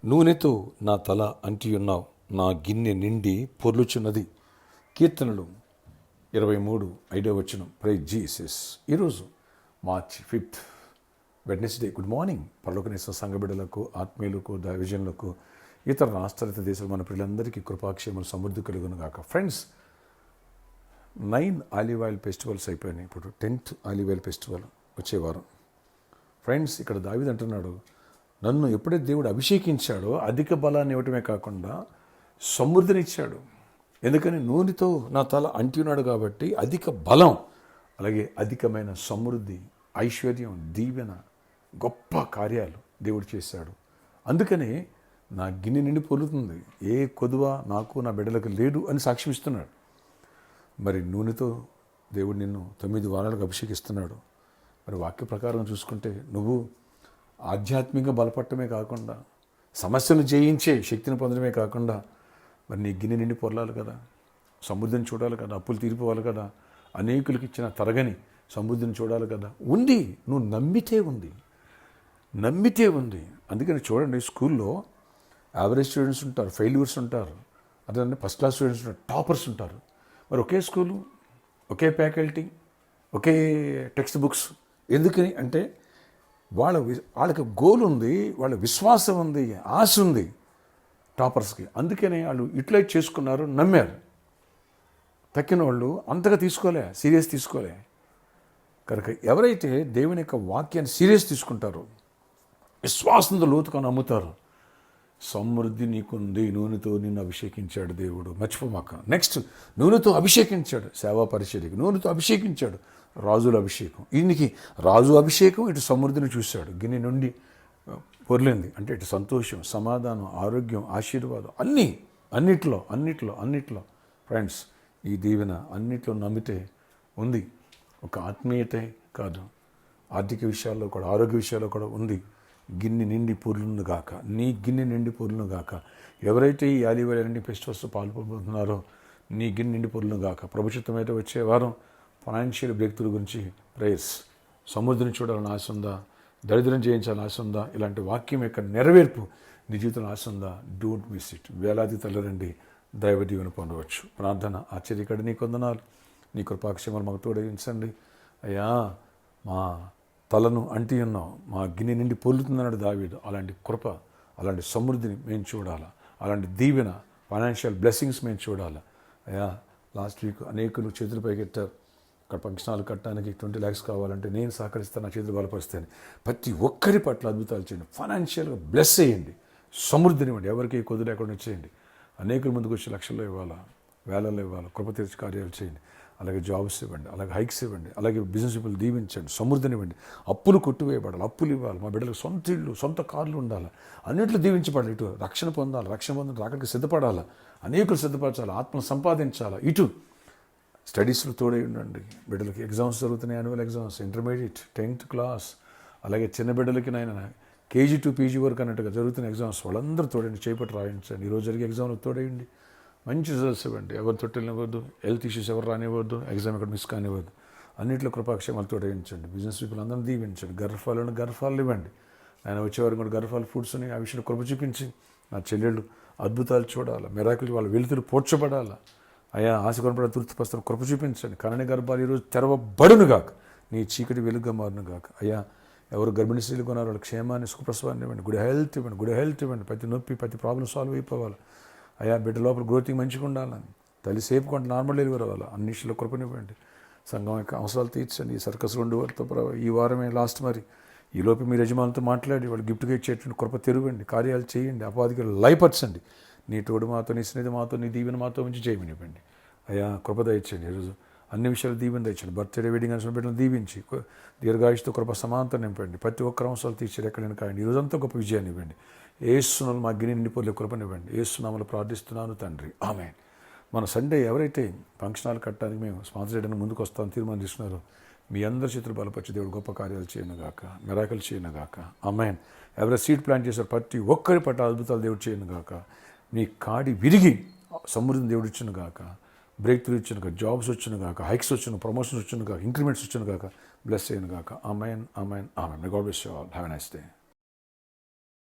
నూనెతో నా తల అంటియున్నావు, నా గిన్నె నిండి పొర్లుచున్నది. కీర్తనలు 23:5. Praise Jesus. ఈరోజు March 5th, Wednesday. Good morning పరలోకనేశ్వర సంఘ బిడ్డలకు, ఆత్మీయులకు, దైవజనులకు, ఇతర రాష్ట్రాల దేశాలు మన పిల్లలందరికీ కృపాక్షేమలు సమృద్ధి కలుగును గాక. ఫ్రెండ్స్, 9 ఆలివ్ ఆయిల్ ఫెస్టివల్స్ అయిపోయినాయి. ఇప్పుడు 10th ఆలివ్ ఆయిల్ ఫెస్టివల్ వచ్చే వారం. ఫ్రెండ్స్, ఇక్కడ దావీదు అంటున్నాడు, నన్ను ఎప్పుడైతే దేవుడు అభిషేకించాడో అధిక బలాన్ని ఇవ్వటమే కాకుండా సమృద్ధినిచ్చాడు. ఎందుకని? నూనెతో నా తల అంటి ఉన్నాడు కాబట్టి అధిక బలం, అలాగే అధికమైన సమృద్ధి, ఐశ్వర్యం, దీవెన, గొప్ప కార్యాలు దేవుడు చేశాడు. అందుకనే నా గిన్నె నిండి పొర్లుతుంది, ఏ కొదువ నాకు నా బిడ్డలకు లేదు అని సాక్ష్యం ఇస్తున్నాడు. మరి నూనెతో దేవుడు నిన్ను 9 వారాలకు అభిషేకిస్తున్నాడు. మరి వాక్య ప్రకారం చూసుకుంటే నువ్వు ఆధ్యాత్మికంగా బలపడటమే కాకుండా, సమస్యను జయించే శక్తిని పొందడమే కాకుండా, మరి నీ గిన్నె నిండి పొరలాలి కదా, సమృద్ధిని చూడాలి కదా, అప్పులు తీరిపోవాలి కదా, అనేకులకు ఇచ్చిన తరగని సమృద్ధిని చూడాలి కదా. ఉంది, నువ్వు నమ్మితే ఉంది. అందుకని చూడండి, స్కూల్లో యావరేజ్ స్టూడెంట్స్ ఉంటారు, ఫెయిల్యూర్స్ ఉంటారు, అదే ఫస్ట్ క్లాస్ స్టూడెంట్స్ ఉంటారు, టాపర్స్ ఉంటారు. మరి ఒకే స్కూలు, ఫ్యాకల్టీ, ఒకే టెక్స్ట్ బుక్స్. ఎందుకని అంటే వాళ్ళకి గోల్ ఉంది, వాళ్ళ విశ్వాసం ఉంది, ఆశ ఉంది టాపర్స్కి. అందుకనే వాళ్ళు యూటిలైజ్ చేసుకున్నారు, నమ్మారు. తక్కిన వాళ్ళు అంతగా సీరియస్ తీసుకోలే. కనుక ఎవరైతే దేవుని యొక్క వాక్యాన్ని సీరియస్ తీసుకుంటారో, విశ్వాసంతో లోతుగా నమ్ముతారో, సమృద్ధి నీకుంది. నూనెతో నిన్ను అభిషేకించాడు దేవుడు, మర్చిపోమాక. నెక్స్ట్, నూనెతో అభిషేకించాడు సేవా పరిచర్యకి, నూనెతో అభిషేకించాడు రాజుల అభిషేకం. ఈయనకి రాజు అభిషేకం, ఇటు సమృద్ధిని చూశాడు, గిన్నె నుండి పొర్లింది. అంటే ఇటు సంతోషం, సమాధానం, ఆరోగ్యం, ఆశీర్వాదం, అన్నిట్లో ఫ్రెండ్స్, ఈ దీవెన అన్నిట్లో నమ్మితే ఉంది. ఒక ఆత్మీయతే కాదు, ఆర్థిక విషయాల్లో కూడా, ఆరోగ్య విషయాల్లో కూడా ఉంది. గిన్నె నిండి పొర్లును గాక, నీ గిన్నె నిండి పొర్లును గాక. ఎవరైతే ఈ ఆలివ్ ఆయిల్ ఫెస్టివల్స్ పాల్పొందుతున్నారో నీ గిన్నె నిండి పొర్లును గాక. ప్రభుత్వం అయితే వచ్చే వారం ఫైనాన్షియల్ బ్రేక్ త్రూ గురించి ప్రేయర్స్, సమృద్ధిని చూడాలని ఆశ ఉందా, దరిద్రం జయించాలని ఆశ ఉందా, ఇలాంటి వాక్యం యొక్క నెరవేర్పు నీ జీవితంలో ఆశ ఉందా, డోంట్ మిస్ ఇట్. వేలాది తల్లిరండి దైవ దీవెన పొందవచ్చు. ప్రార్థన. ఆశ్చర్యకడి నీ కొందనాలు, నీ కృపాక్షేమాలు మాకు తోడగించండి అయ్యా. మా తలను అంటి ఉన్నావు, మా గిన్నె నిండి పొర్లుతుందన్నాడు దావీదు. అలాంటి కృప, అలాంటి సమృద్ధిని మేము చూడాలా, అలాంటి దీవెన, ఫైనాన్షియల్ బ్లెస్సింగ్స్ మేము చూడాలా అయ్యా. లాస్ట్ వీక్ అనేకులు చేతులు పైకెత్తారు, అక్కడ ఫంక్షనాలు కట్టడానికి 20 lakhs కావాలంటే నేను సహకరిస్తాను, నా చేతులు బలపరుస్తాను. ప్రతి ఒక్కరి పట్ల అద్భుతాలు చేయండి, ఫైనాన్షియల్గా బ్లెస్ చేయండి, సమృద్ధిని ఇవ్వండి, ఎవరికి కొద్ది లేకుండా చేయండి. అనేకుల ముందుకు వచ్చి లక్షల్లో ఇవ్వాలా, వేలల్లో ఇవ్వాలా, కృప తీర్చి కార్యాలు చేయండి. అలాగే జాబ్స్ ఇవ్వండి, అలాగే హైక్స్ ఇవ్వండి, అలాగే బిజినెస్ పీపుల్ దీవించండి, సమృద్ధిని ఇవ్వండి. అప్పులు కొట్టివేయబడాలి, అప్పులు ఇవ్వాలి, మా బిడ్డలకు సొంత ఇళ్ళు, సొంత కార్లు ఉండాలి, అన్నింటిలో దీవించబడాలి. ఇటు రక్షణ పొందాలి, రక్షణ పొందాలి, రాకడికి సిద్ధపడాలి, అనేకులు సిద్ధపరచాలి, ఆత్మను సంపాదించాలి. ఇటు స్టడీస్లో తోడై ఉండండి. బిడ్డలకి ఎగ్జామ్స్ జరుగుతున్నాయి, annual exams, intermediate, 10th class, అలాగే చిన్న బిడ్డలకి KG to PG వరకు అన్నట్టుగా జరుగుతున్న ఎగ్జామ్స్, వాళ్ళందరూ తోడండి, చేపట్టి రాయించండి. ఈరోజు జరిగే ఎగ్జామ్లో తోడేయండి, మంచి రిజల్ట్స్ ఇవ్వండి. ఎవరు తొట్టెళ్ళనివ్వద్దు, హెల్త్ ఇష్యూస్ ఎవరు రానివ్వద్దు, ఎగ్జామ్ ఎక్కడ మిస్ కానివ్వద్దు. అన్నింటిలో కృపాక్షేమాలు తోడేయించండి. బిజినెస్ పీపుల్ అందరినీ దీవించండి. గర్భాలు ఇవ్వండి. ఆయన వచ్చేవారు కూడా గర్భాలు ఫుడ్స్ని ఆ విషయంలో కృప చూపించి నా చెల్లెళ్ళు అద్భుతాలు చూడాలి, మెరాకులు వాళ్ళ వెలుతురు పోడ్చబడాలి అయ్యా. ఆశ కొనపడే తృప్తిపరుస్తున్న కృప చూపించండి. కనని గర్భాలు ఈరోజు తెరవబడును గాక, నీ చీకటి వెలుగుగా మారును గాక అయ్యా. ఎవరు గర్భిణీ స్త్రీలు కొన్నారో వాళ్ళ క్షేమాన్ని, సుఖప్రసవాన్ని ఇవ్వండి, గుడ్ హెల్త్ ఇవ్వండి. ప్రతి నొప్పి, ప్రతి ప్రాబ్లం సాల్వ్ అయిపోవాలి అయ్యా. బిడ్డ లోపల గ్రోతింగ్ మంచిగా ఉండాలని, తల్లి సేపు కొంటే నార్మల్ డెలివరీ అవ్వాలి, అన్నింటిలో కృపనివ్వండి. సంఘం యొక్క అవసరాలు తీర్చండి. ఈ సర్కస్ 2 వారితో ఈ వారమే లాస్ట్. మరి ఈ లోపు మీరు యజమానులతో మాట్లాడి వాళ్ళు గిఫ్ట్గా ఇచ్చేటువంటి కృప తెరవండి, కార్యాలు చేయండి, అపాధికి లయపరచండి. నీ తోడు మాతో, నీ స్నేహితు మాతో, నీ దీవెన మాతో ఉంచి చేయమనివ్వండి అయ్యా. కృప దయచేయండి. ఈరోజు అన్ని విషయాలు దీవెన దయచండి. బర్త్డే, వెడ్డింగ్ అని బిడ్డలు దీవించి దీర్ఘాయుష్తో కృప సమాంతం నింపండి. ప్రతి ఒక్కరు అవసరాలు తీర్చారు, ఎక్కడైనా కాయండి. ఈరోజంతా గొప్ప విజయాన్ని ఇవ్వండి. ఏసునామములో మా గిన్నె నిండి పొర్లే కృపనివ్వండి. ఏసునామములో ప్రార్థిస్తున్నాను తండ్రి, ఆమేన్. మన సండే ఎవరైతే ఫంక్షనాలు కట్టడానికి మేము స్పాన్సర్ చేయడానికి ముందుకు వస్తామని తీర్మానం తీసుకున్నారో మీ అందరి చేతులు బలపరిచి దేవుడు గొప్ప కార్యాలు చేయనుగాక, మెరాకలు చేయనుగాక, ఆమేన్. ఎవరైతే సీడ్ ప్లాంట్ చేశారో ప్రతి ఒక్కరి పట్ల అద్భుతాలు దేవుడు చేయనుగాక. మీ కాడి విరిగి సమృద్ధిని దేవుడు ఇచ్చునుగాక, బ్రేక్ త్రూ ఇచ్చునుగాక, జాబ్స్ వచ్చునుగాక, హైక్స్ వచ్చును, ప్రమోషన్స్ వచ్చునుగాక, ఇంక్రిమెంట్స్ వచ్చునుగాక, బ్లెస్ చేయనుగాక. ఆమేన్. May God bless you all. Have a nice day.